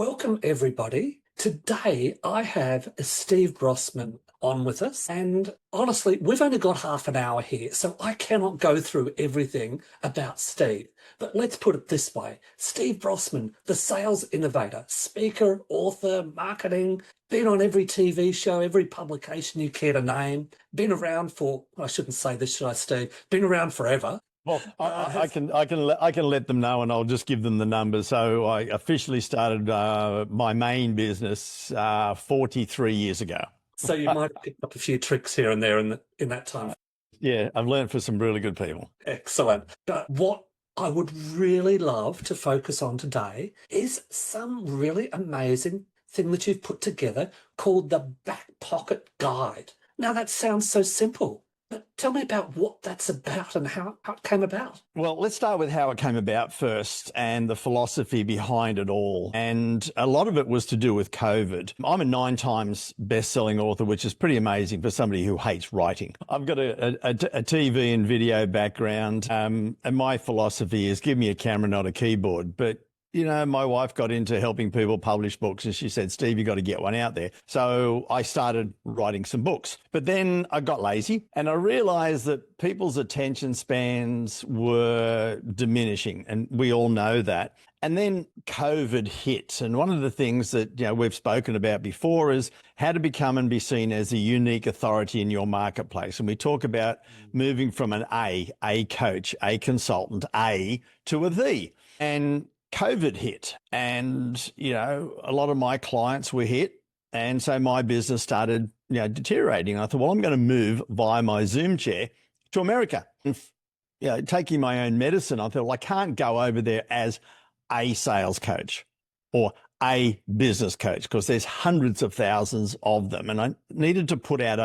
Welcome, everybody. Today, I have Steve Brossman on with us. And honestly, we've only got half an hour here, so I cannot go through everything about Steve. But let's put it this way. Steve Brossman, the sales innovator, speaker, author, marketing, been on every TV show, every publication you care to name, been around for, I shouldn't say this, should I, Steve? Been around forever. Well, I can let them know, and I'll just give them the numbers. So I officially started my main business 43 years ago. So you might pick up a few tricks here and there in that time. Yeah, I've learned for some really good people. Excellent. But what I would really love to focus on today is some really amazing thing that you've put together called the BackPocket Guide. Now that sounds so simple. But tell me about what that's about and how it came about. Well, let's start with how it came about first and the philosophy behind it all. And a lot of it was to do with COVID. I'm a 9 times best-selling author, which is pretty amazing for somebody who hates writing. I've got a TV and video background, and my philosophy is give me a camera, not a keyboard. But you know, my wife got into helping people publish books and she said, Steve, you got to get one out there. So I started writing some books. But then I got lazy and I realized that people's attention spans were diminishing. And we all know that. And then COVID hit. And one of the things that we've spoken about before is how to become and be seen as a unique authority in your marketplace. And we talk about moving from an A coach, a consultant, A to a the. And COVID hit and, a lot of my clients were hit. And so my business started, deteriorating. I thought, well, I'm going to move via my Zoom chair to America. And, taking my own medicine, I thought, well, I can't go over there as a sales coach or a business coach because there's hundreds of thousands of them. And I needed to put out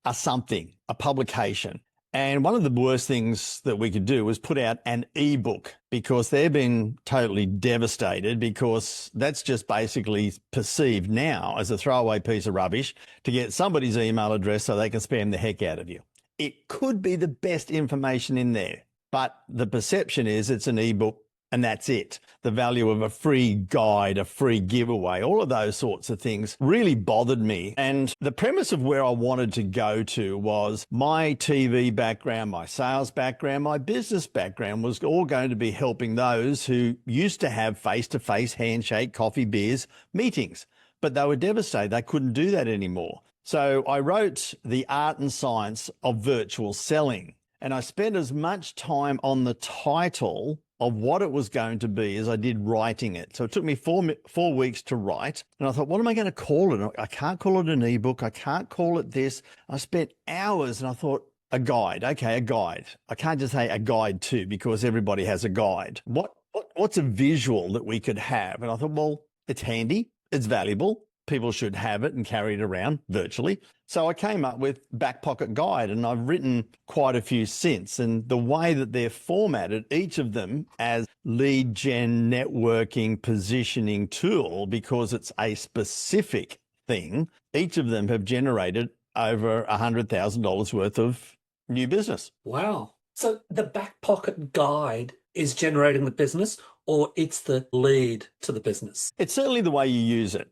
a publication. And one of the worst things that we could do was put out an ebook because they've been totally devastated because that's just basically perceived now as a throwaway piece of rubbish to get somebody's email address so they can spam the heck out of you. It could be the best information in there, but the perception is it's an ebook and that's it. The value of a free guide, a free giveaway, all of those sorts of things really bothered me. And the premise of where I wanted to go to was my TV background, my sales background, my business background was all going to be helping those who used to have face-to-face handshake, coffee, beers, meetings, but they were devastated. They couldn't do that anymore. So I wrote The Art and Science of Virtual Selling, and I spent as much time on the title of what it was going to be as I did writing it. So it took me 4 weeks to write. And I thought, what am I going to call it? I can't call it an ebook. I can't call it this. I spent hours and I thought, a guide. Okay, a guide. I can't just say a guide to because everybody has a guide. What's a visual that we could have? And I thought, well, it's handy. It's valuable. People should have it and carry it around virtually. So I came up with BackPocket Guide, and I've written quite a few since. And the way that they're formatted, each of them as lead gen networking positioning tool, because it's a specific thing, each of them have generated over $100,000 worth of new business. Wow. So the BackPocket Guide is generating the business, or it's the lead to the business? It's certainly the way you use it.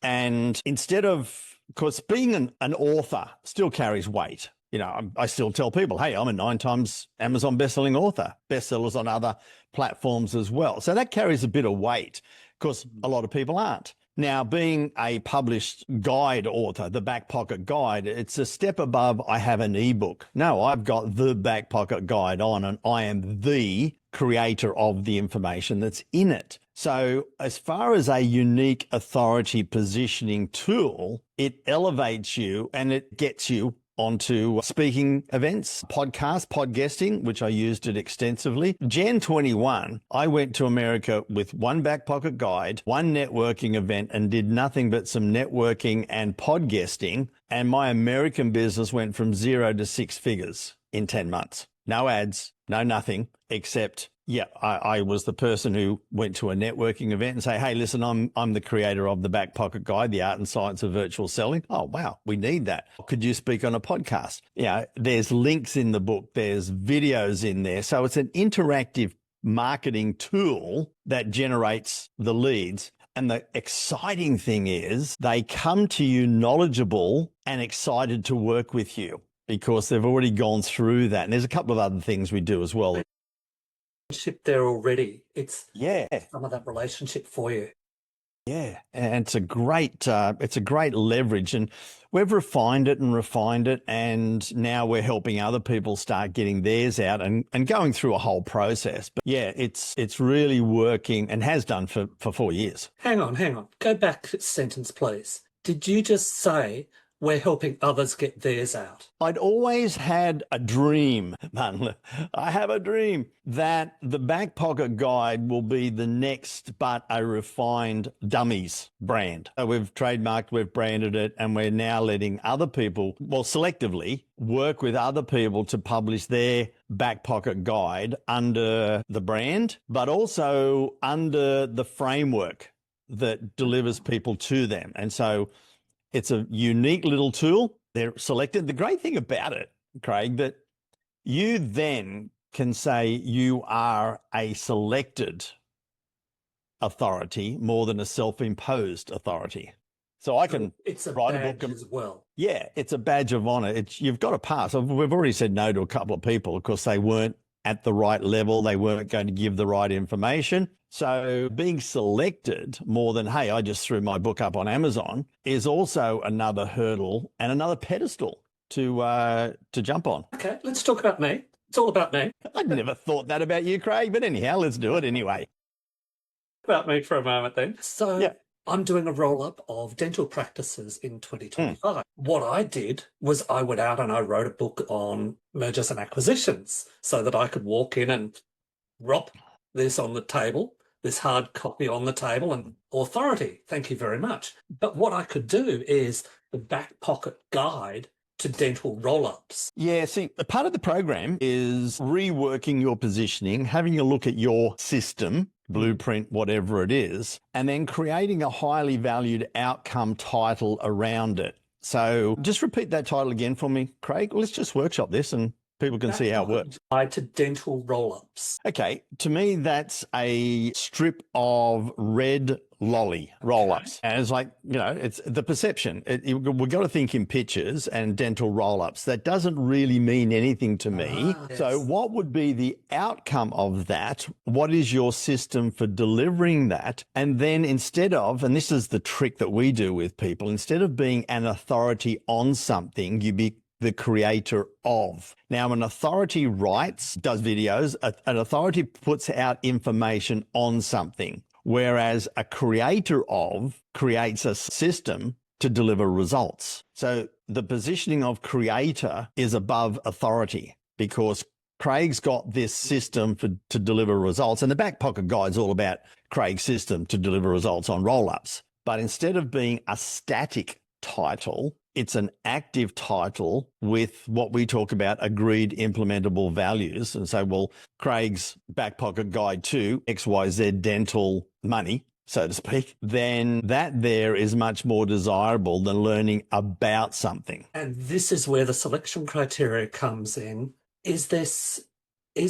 And instead of course, being an author still carries weight. I still tell people, hey, I'm a 9 times Amazon bestselling author, bestsellers on other platforms as well. So that carries a bit of weight because a lot of people aren't. Now, being a published guide author, the BackPocket Guide, it's a step above I have an ebook. No, I've got the BackPocket Guide on and I am the creator of the information that's in it. So as far as a unique authority positioning tool, it elevates you and it gets you onto speaking events, podcasts, podcasting, which I used it extensively. Jan 21, I went to America with one BackPocket Guide, one networking event, and did nothing but some networking and podcasting. And my American business went from 0 to 6 figures in 10 months. No ads, no nothing, except I was the person who went to a networking event and say, hey, listen, I'm the creator of the BackPocket Guide, the Art and Science of Virtual Selling. Oh, wow, we need that. Could you speak on a podcast? There's links in the book. There's videos in there. So it's an interactive marketing tool that generates the leads. And the exciting thing is they come to you knowledgeable and excited to work with you because they've already gone through that. And there's a couple of other things we do as well. There already. It's Yeah. some of that relationship for you. Yeah, and it's a great leverage, and we've refined it, and now we're helping other people start getting theirs out and going through a whole process. But yeah, it's really working and has done for 4 years. Hang on. Go back a sentence, please. Did you just say we're helping others get theirs out? I'd always had a dream, man. I have a dream that the BackPocket Guide will be the next but a refined dummies brand. So we've trademarked, we've branded it, and we're now letting other people, well, selectively work with other people to publish their BackPocket Guide under the brand, but also under the framework that delivers people to them. And so it's a unique little tool. They're selected. The great thing about it, Craig, that you then can say you are a selected authority more than a self-imposed authority. So I can write a book as well. Yeah, it's a badge of honor. You've got to pass. We've already said no to a couple of people because they weren't at the right level. They weren't going to give the right information. So being selected more than, hey, I just threw my book up on Amazon is also another hurdle and another pedestal to jump on. Okay, let's talk about me. It's all about me. I'd never thought that about you, Craig, but anyhow, let's do it anyway. About me for a moment then. So yeah. I'm doing a roll-up of dental practices in 2025. What I did was I went out and I wrote a book on mergers and acquisitions so that I could walk in and drop this on the table, this hard copy on the table, and authority. Thank you very much. But what I could do is the BackPocket Guide to dental roll-ups. Yeah, see, a part of the program is reworking your positioning, having a look at your system, blueprint, whatever it is, and then creating a highly valued outcome title around it. So just repeat that title again for me, Craig. Let's just workshop this and people can see how it works. Guide to dental roll-ups. Okay, to me, that's a strip of red lolly roll-ups. And it's like, it's the perception. We've got to think in pictures and dental roll-ups. That doesn't really mean anything to me. Yes. So what would be the outcome of that? What is your system for delivering that? And then instead of, and this is the trick that we do with people, instead of being an authority on something, you be the creator of. Now, an authority does videos, an authority puts out information on something, whereas a creator of creates a system to deliver results. So the positioning of creator is above authority because Craig's got this system to deliver results. And the BackPocket Guide is all about Craig's system to deliver results on roll-ups. But instead of being a static title, it's an active title with what we talk about agreed implementable values. And so, well, Craig's BackPocket Guide to XYZ dental money, so to speak, then that there is much more desirable than learning about something. And this is where the selection criteria comes in. Is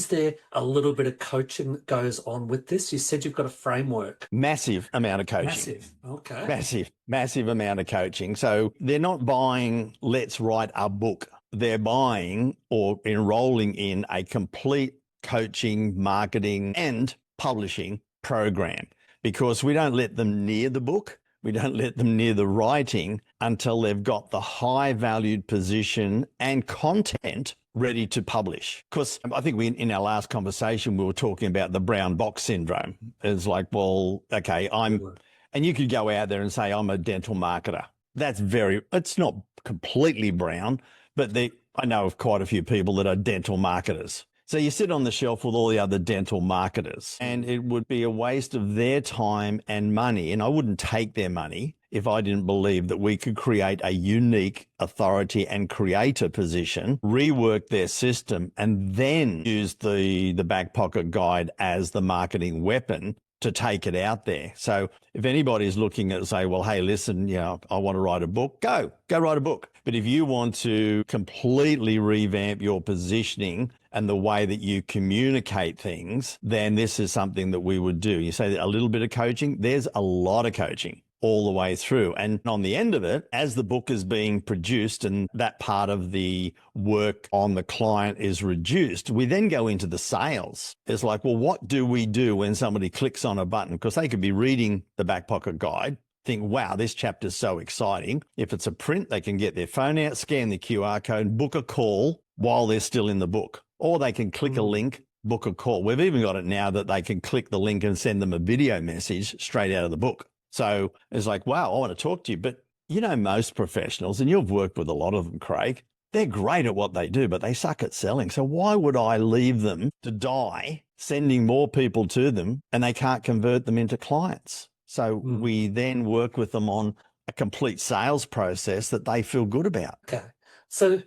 there a little bit of coaching that goes on with this? You said you've got a framework. Massive amount of coaching. Massive. Okay. Massive amount of coaching. So they're not buying, let's write a book. They're buying or enrolling in a complete coaching, marketing and publishing program because we don't let them near the book. We don't let them near the writing until they've got the high valued position and content ready to publish. Because I think in our last conversation, we were talking about the brown box syndrome. It's like, well, okay, and you could go out there and say, I'm a dental marketer. It's not completely brown, but I know of quite a few people that are dental marketers. So you sit on the shelf with all the other dental marketers and it would be a waste of their time and money. And I wouldn't take their money if I didn't believe that we could create a unique authority and creator position, rework their system, and then use the BackPocket Guide as the marketing weapon to take it out there. So if anybody's looking at say, well, hey, listen, I want to write a book, go write a book. But if you want to completely revamp your positioning and the way that you communicate things, then this is something that we would do. You say a little bit of coaching, there's a lot of coaching all the way through. And on the end of it, as the book is being produced and that part of the work on the client is reduced, we then go into the sales. It's like, well, what do we do when somebody clicks on a button? Because they could be reading the BackPocket guide, think, wow, this chapter is so exciting. If it's a print, they can get their phone out, scan the QR code, book a call while they're still in the book. Or they can click a link, book a call. We've even got it now that they can click the link and send them a video message straight out of the book. So it's like, wow, I want to talk to you. But most professionals, and you've worked with a lot of them, Craig, they're great at what they do, but they suck at selling. So why would I leave them to die sending more people to them and they can't convert them into clients? So we then work with them on a complete sales process that they feel good about. Okay. So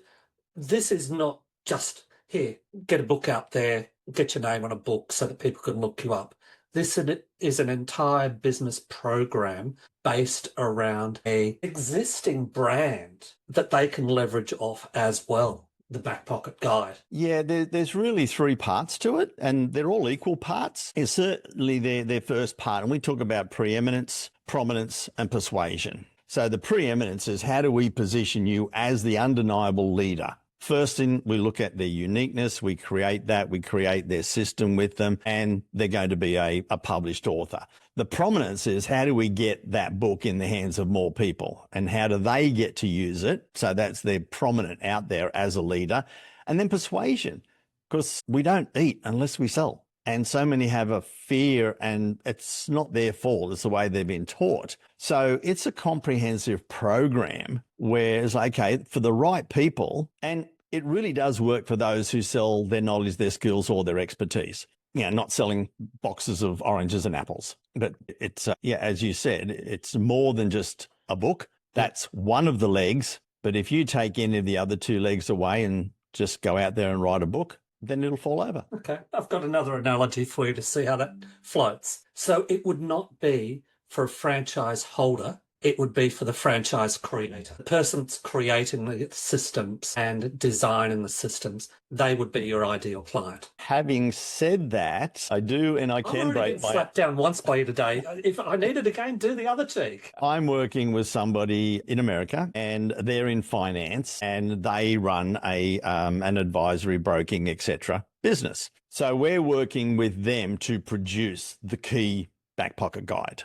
this is not just, here, get a book out there, get your name on a book so that people can look you up. This is an entire business program based around an existing brand that they can leverage off as well, the BackPocket Guide. Yeah, there's really 3 parts to it, and they're all equal parts. It's certainly their first part, and we talk about preeminence, prominence, and persuasion. So the preeminence is how do we position you as the undeniable leader? First thing, we look at their uniqueness, we create that, we create their system with them, and they're going to be a published author. The prominence is how do we get that book in the hands of more people and how do they get to use it? So that's they're prominent out there as a leader. And then persuasion, because we don't eat unless we sell. And so many have a fear and it's not their fault. It's the way they've been taught. So it's a comprehensive program where it's like, okay, for the right people, and it really does work for those who sell their knowledge, their skills, or their expertise. Not selling boxes of oranges and apples, but it's, as you said, it's more than just a book. That's one of the legs. But if you take any of the other 2 legs away and just go out there and write a book, then it'll fall over. Okay, I've got another analogy for you to see how that floats. So it would not be for a franchise holder, it would be for the franchise creator. The person that's creating the systems and designing the systems, they would be your ideal client. Having said that, I do, and I can break my... slapped down once by you today. If I need it again, do the other cheek. I'm working with somebody in America, and they're in finance, and they run an advisory, broking, etc. business. So we're working with them to produce the key BackPocket guide.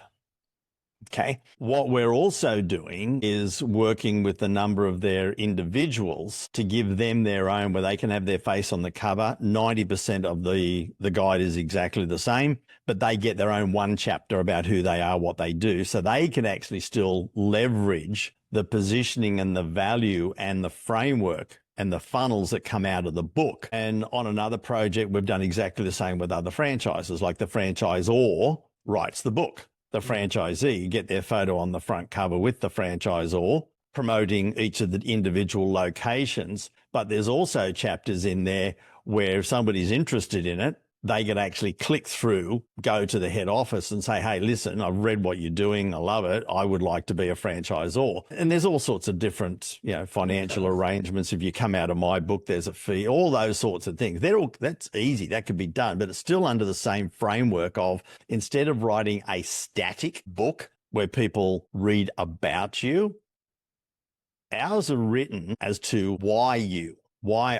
Okay. What we're also doing is working with a number of their individuals to give them their own, where they can have their face on the cover. 90% of the guide is exactly the same, but they get their own one chapter about who they are, what they do. So they can actually still leverage the positioning and the value and the framework and the funnels that come out of the book. And on another project, we've done exactly the same with other franchises, like the franchisor writes the book. The franchisee get their photo on the front cover with the franchisor, promoting each of the individual locations. But there's also chapters in there where if somebody's interested in it, they can actually click through, go to the head office and say, hey, listen, I've read what you're doing. I love it. I would like to be a franchisor. And there's all sorts of different, financial arrangements. If you come out of my book, there's a fee, all those sorts of things. That's easy. That could be done, but it's still under the same framework of, instead of writing a static book where people read about you, ours are written as to why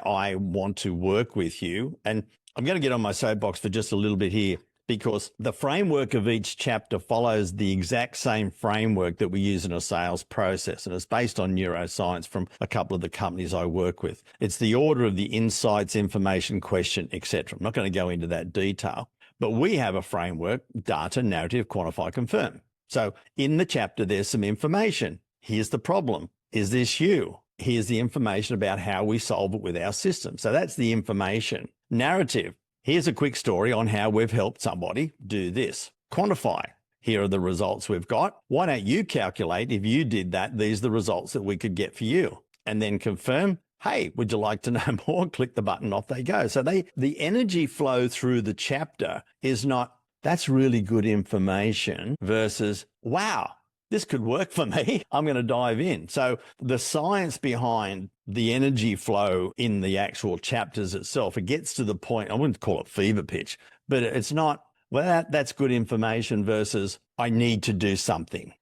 I want to work with you. And I'm going to get on my soapbox for just a little bit here, because the framework of each chapter follows the exact same framework that we use in a sales process. And it's based on neuroscience from a couple of the companies I work with. It's the order of the insights, information, question, etc. I'm not going to go into that detail, but we have a framework: data, narrative, quantify, confirm. So in the chapter, there's some information. Here's the problem. Is this you? Here's the information about how we solve it with our system. So that's the information. Narrative. Here's a quick story on how we've helped somebody do this. Quantify. Here are the results we've got. Why don't you calculate, if you did that, these are the results that we could get for you. And then confirm. Hey, would you like to know more? Click the button, off they go. So the energy flow through the chapter is not, That's really good information versus, wow, this could work for me. I'm going to dive in. So the science behind the energy flow in the actual chapters itself, it gets to the point, I wouldn't call it fever pitch, but it's not, well, that's good information versus I need to do something.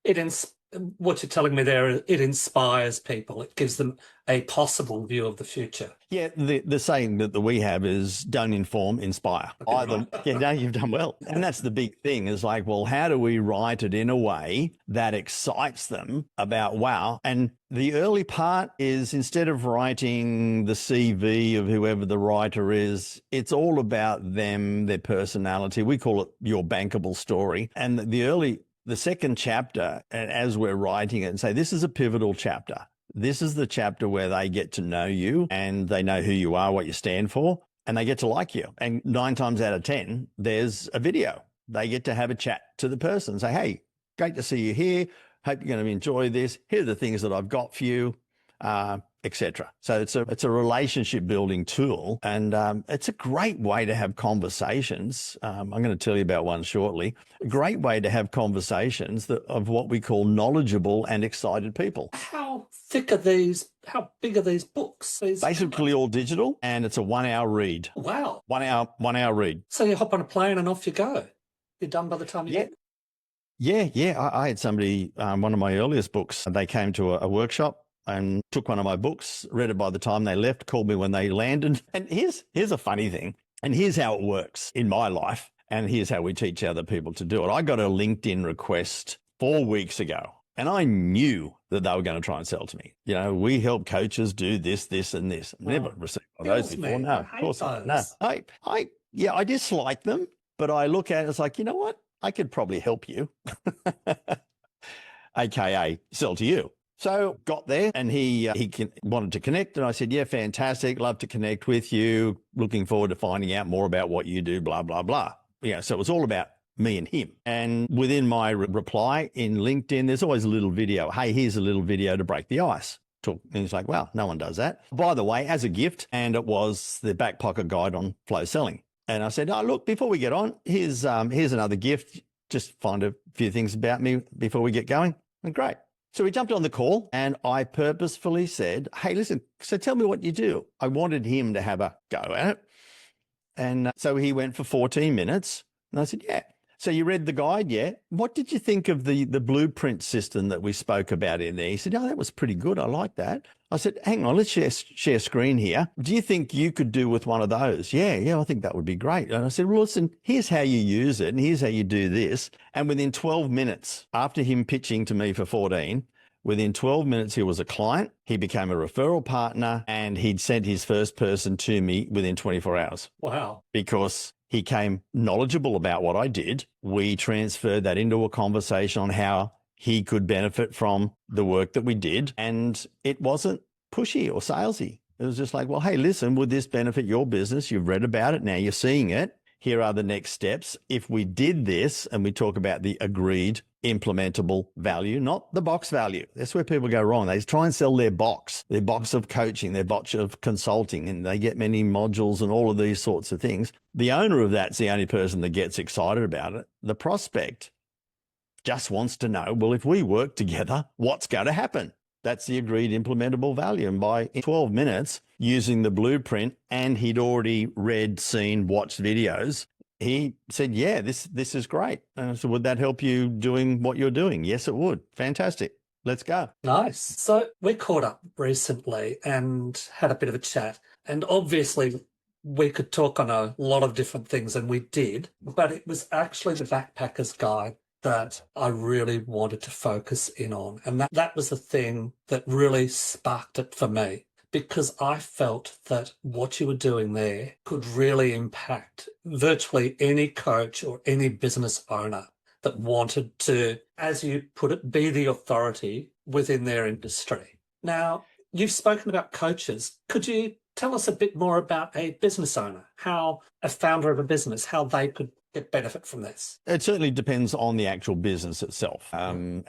What you're telling me there, it inspires people. It gives them a possible view of the future. Yeah, the saying that we have is don't inform, inspire. Either, yeah, no, you've done well. And that's the big thing is like, well, how do we write it in a way that excites them about wow? And the early part is instead of writing the CV of whoever the writer is, it's all about them, their personality. We call it your bankable story. And the second chapter, and as we're writing it and say, this is a pivotal chapter. This is the chapter where they get to know you and they know who you are, what you stand for, and they get to like you. And 9 times out of 10, there's a video. They get to have a chat to the person, say, hey, great to see you here. Hope you're going to enjoy this. Here are the things that I've got for you, etc. So it's a relationship building tool, and it's a great way to have conversations. I'm going to tell you about one shortly. A great way to have conversations of what we call knowledgeable and excited people. How thick are these? How big are these books? Basically all digital, and it's a 1 hour read. Wow. 1 hour read. So you hop on a plane and off you go. You're done by the time you get. Yeah. I had somebody, one of my earliest books, they came to a workshop and took one of my books, read it by the time they left, called me when they landed. And here's a funny thing. And here's how it works in my life. And here's how we teach other people to do it. I got a LinkedIn request 4 weeks ago, and I knew that they were going to try and sell to me. You know, we help coaches do this, this, and this. Never received one of those before. No, of course not. No, I dislike them, but I look at it, it's like, you know what? I could probably help you, AKA sell to you. So got there and he wanted to connect, and I said, yeah, fantastic. Love to connect with you. Looking forward to finding out more about what you do, blah, blah, blah. Yeah. So it was all about me and him. And within my reply in LinkedIn, there's always a little video. Hey, here's a little video to break the ice. And he's like, wow, no one does that. By the way, as a gift, and it was the BackPocket guide on flow selling. And I said, oh, look, before we get on, here's another gift. Just find a few things about me before we get going. And great. So we jumped on the call, and I purposefully said, hey, listen, so tell me what you do. I wanted him to have a go at it. And so he went for 14 minutes. And I said, yeah. So you read the guide, yeah? What did you think of the blueprint system that we spoke about in there? He said, oh, that was pretty good. I like that. I said, hang on, let's share screen here. Do you think you could do with one of those? Yeah, I think that would be great. And I said, well, listen, here's how you use it, and here's how you do this. And within 12 minutes, after him pitching to me for 14, within 12 minutes, he was a client. He became a referral partner, and he'd sent his first person to me within 24 hours. Wow. Because he came knowledgeable about what I did. We transferred that into a conversation on how he could benefit from the work that we did. And it wasn't pushy or salesy. It was just like, well, hey, listen, would this benefit your business? You've read about it. Now you're seeing it. Here are the next steps. If we did this, and we talk about the agreed implementable value, not the box value. That's where people go wrong. They try and sell their box of coaching, their box of consulting, and they get many modules and all of these sorts of things. The owner of that's the only person that gets excited about it. The prospect just wants to know, well, if we work together, what's going to happen? That's the agreed implementable value. And by 12 minutes using the blueprint, and he'd already read, seen, watched videos, he said, yeah, this is great. And I said, would that help you doing what you're doing? Yes, it would. Fantastic. Let's go. Nice. So we caught up recently and had a bit of a chat. And obviously we could talk on a lot of different things, and we did, but it was actually the Backpacker's Guide that I really wanted to focus in on. And that was the thing that really sparked it for me, because I felt that what you were doing there could really impact virtually any coach or any business owner that wanted to, as you put it, be the authority within their industry. Now, you've spoken about coaches. Could you tell us a bit more about a business owner, how a founder of a business, how they could get benefit from this? It certainly depends on the actual business itself. And,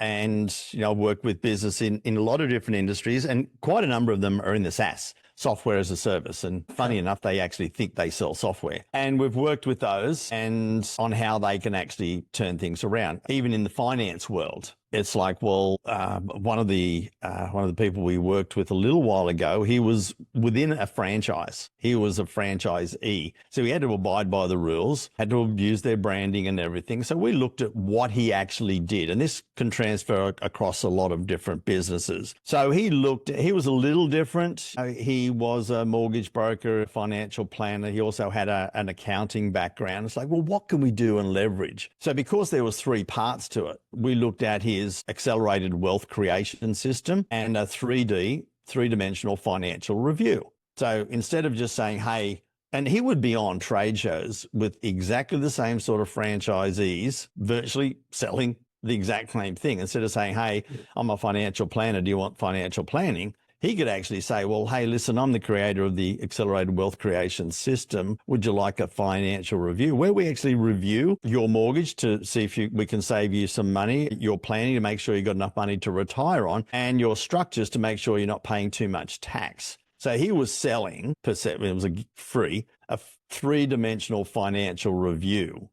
I've worked with business in a lot of different industries, and quite a number of them are in the SaaS. software as a service. And funny enough, they actually think they sell software. And we've worked with those and on how they can actually turn things around. Even in the finance world, it's like, well, one of the people we worked with a little while ago, he was within a franchise. He was a franchisee. So he had to abide by the rules, had to use their branding and everything. So we looked at what he actually did. And this can transfer across a lot of different businesses. So he was a little different. He was a mortgage broker, a financial planner. He also had an accounting background. It's like, well, what can we do and leverage? So because there was 3 parts to it, we looked at his accelerated wealth creation system and a 3-dimensional financial review. So instead of just saying, hey, and he would be on trade shows with exactly the same sort of franchisees, virtually selling the exact same thing. Instead of saying, hey, I'm a financial planner, do you want financial planning? He could actually say, well, hey, listen, I'm the creator of the accelerated wealth creation system. Would you like a financial review where we actually review your mortgage to see if we can save you some money, your planning to make sure you've got enough money to retire on, and your structures to make sure you're not paying too much tax. So he was selling, it was a 3-dimensional financial review.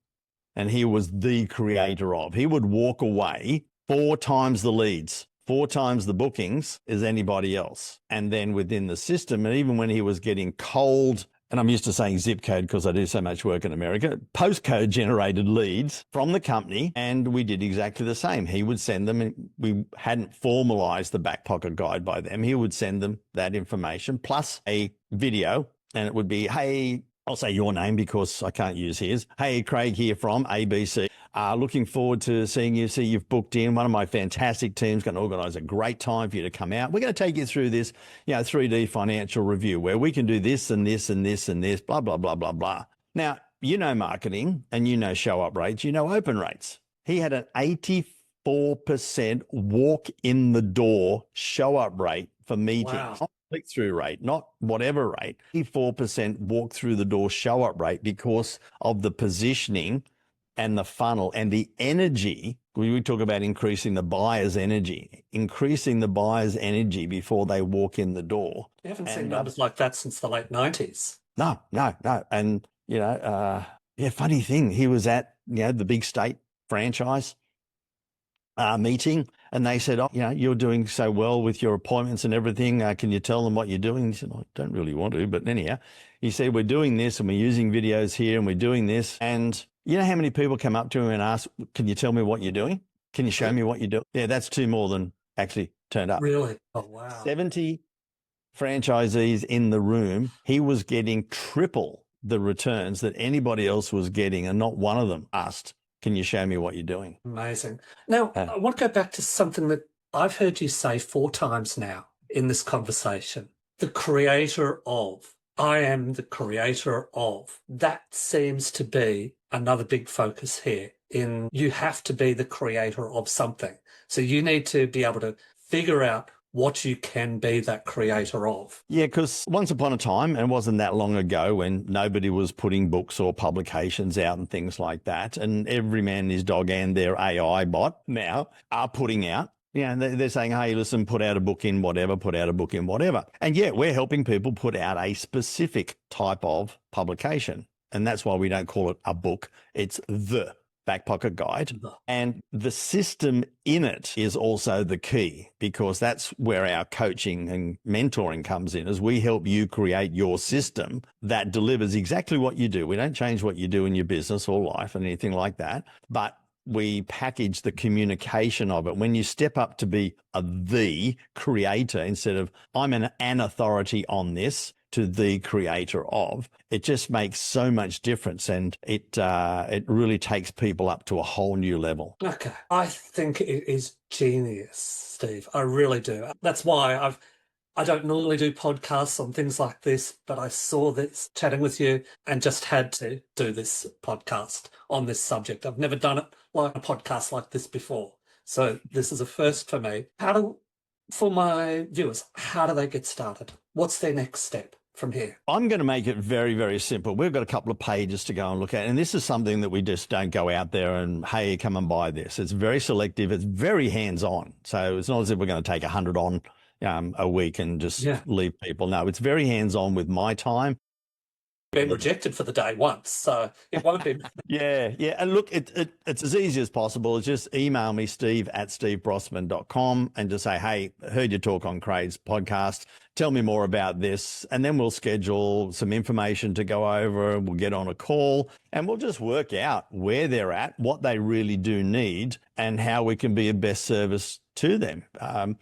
And he was the creator of. He would walk away 4 times the leads, 4 times the bookings as anybody else. And then within the system, and even when he was getting cold, and I'm used to saying zip code because I do so much work in America, postcode generated leads from the company, and we did exactly the same. He would send them, and we hadn't formalized the BackPocket guide by them. He would send them that information plus a video, and it would be, hey, I'll say your name because I can't use his. Hey, Craig here from ABC. Looking forward to seeing you. See, you've booked in. One of my fantastic teams going to organise a great time for you to come out. We're going to take you through this, 3D financial review where we can do this and this and this and this, blah, blah, blah, blah, blah. Now, you know marketing and you know show up rates, you know open rates. He had an 84% walk in the door show up rate for meetings. Wow. Click-through rate, not whatever rate, 84% walk through the door show-up rate because of the positioning and the funnel and the energy. We talk about increasing the buyer's energy before they walk in the door. You haven't seen numbers like that since the late 90s. No. And, funny thing, he was at, the big state franchise meeting, and they said, you're doing so well with your appointments and everything. Can you tell them what you're doing? And he said, I don't really want to, but anyhow, he said, we're doing this and we're using videos here and we're doing this. And you know how many people come up to him and ask, can you tell me what you're doing? Can you show me what you're doing? Yeah, that's 2 more than actually turned up. Really? Oh, wow. 70 franchisees in the room. He was getting triple the returns that anybody else was getting, and not one of them asked, can you show me what you're doing? Amazing. Now, I want to go back to something that I've heard you say 4 times now in this conversation. The creator of. I am the creator of. That seems to be another big focus here in you have to be the creator of something. So you need to be able to figure out what you can be that creator of. Yeah, because once upon a time, and it wasn't that long ago, when nobody was putting books or publications out and things like that, and every man and his dog and their AI bot now are putting out, they're saying, hey, listen, put out a book in whatever. And yeah, we're helping people put out a specific type of publication. And that's why we don't call it a book. It's the BackPocket guide. And the system in it is also the key, because that's where our coaching and mentoring comes in, as we help you create your system that delivers exactly what you do. We don't change what you do in your business or life and anything like that, but we package the communication of it. When you step up to be the creator instead of I'm an authority on this, to the creator of, it just makes so much difference, and it really takes people up to a whole new level. Okay. I think it is genius, Steve. I really do. That's why I don't normally do podcasts on things like this, but I saw this chatting with you and just had to do this podcast on this subject. I've never done it like a podcast like this before. So this is a first for me. For my viewers, how do they get started? What's their next step from here? I'm going to make it very, very simple. We've got a couple of pages to go and look at, and this is something that we just don't go out there and, hey, come and buy this. It's very selective. It's very hands-on. So it's not as if we're going to take 100 on, a week and just Yeah. leave people. No, it's very hands-on with my time. Been rejected for the day once, so it won't be. Yeah. And look, it's as easy as possible. Just email me, steve@stevebrossman.com, and just say, hey, heard you talk on Craig's podcast. Tell me more about this. And then we'll schedule some information to go over. We'll get on a call and we'll just work out where they're at, what they really do need, and how we can be of best service to them.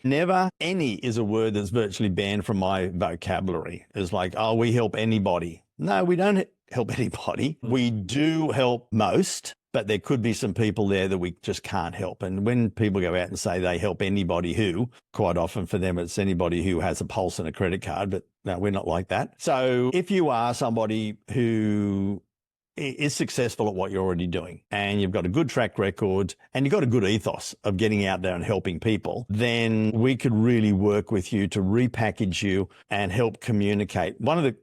Never any is a word that's virtually banned from my vocabulary. It's like, oh, we help anybody. No, we don't help anybody. We do help most, but there could be some people there that we just can't help. And when people go out and say they help anybody who, quite often for them, it's anybody who has a pulse and a credit card, but no, we're not like that. So if you are somebody who is successful at what you're already doing and you've got a good track record and you've got a good ethos of getting out there and helping people, then we could really work with you to repackage you and help communicate. One of the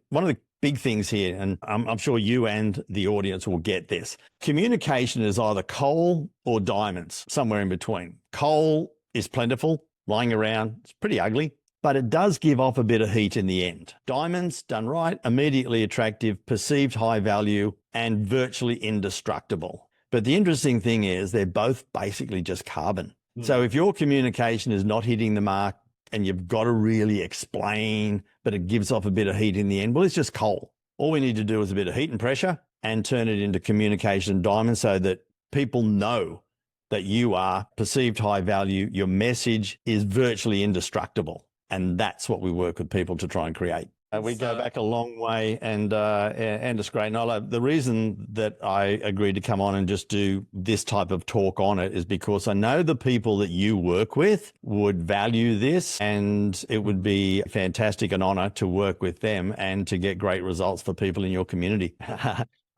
big things here, and I'm sure you and the audience will get this. Communication is either coal or diamonds, somewhere in between. Coal is plentiful, lying around, it's pretty ugly, but it does give off a bit of heat in the end. Diamonds, done right, immediately attractive, perceived high value, and virtually indestructible. But the interesting thing is they're both basically just carbon. So if your communication is not hitting the mark, and you've got to really explain, but it gives off a bit of heat in the end, well, it's just coal. All we need to do is a bit of heat and pressure and turn it into communication diamond so that people know that you are perceived high value. Your message is virtually indestructible. And that's what we work with people to try and create. We go back a long way, and it's great. And the reason that I agreed to come on and just do this type of talk on it is because I know the people that you work with would value this, and it would be fantastic, an honor to work with them and to get great results for people in your community.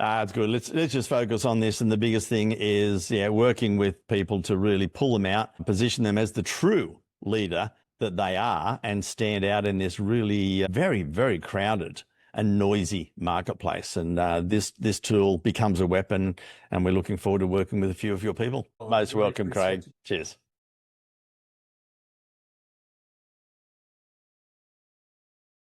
It's good. Let's just focus on this. And the biggest thing is, working with people to really pull them out, position them as the true leader that they are, and stand out in this really very, very crowded and noisy marketplace. And this tool becomes a weapon, and we're looking forward to working with a few of your people. Most welcome, Craig. Cheers.